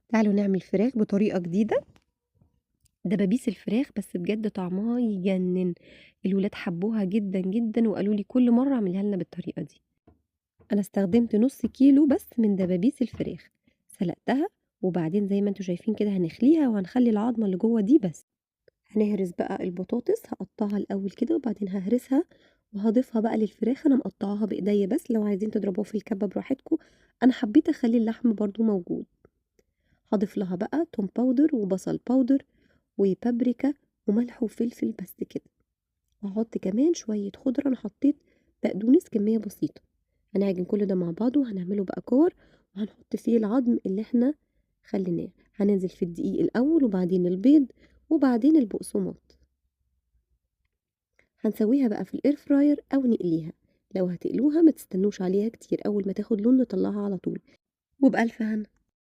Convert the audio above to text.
تعالوا نعمل فراخ بطريقة جديدة، دبابيس الفراخ بس بجد طعمها يجنن، الولاد حبوها جدًا، جدًا وقالوا لي كل مرة اعمليها لنا بالطريقة دي. أنا استخدمت نُص كيلو بس من دبابيس الفراخ، سلقتها وبعدين زي ما أنتم شايفين كده هنخليها وهنخلي العضمة اللي جوه دي بس. هنهرس بقى البطاطس، هاقطّعها الأول كده وبعدين هاهرسها وهاضيفها بقى للفراخ، أنا مقطّعاها بإيديّا بس، لو عايزين تضربوها في الكبة براحتكم، أنا حبيت أخلّي اللحم برضه موجود. هاضيف لها بقى توم باودر وبصل باودر وبابريكا وملح وفلفل بس كده، وهاحط كمان شوية خضرة، أنا حطيت بقدونس كمية بسيطة. هنعجن كل ده مع بعضه وهنعمله بقى كور وهنحط فيه العضم اللي احنا خليناه، هننزل في الدقيق الأول وبعدين البيض وبعدين البقسماط. هنسويها بقى في الاير فراير أو نقليها، لو هتقلوها ما تستنوش عليها كتير، أول ما تاخد لون نطلعها على طول. وبألف هنا.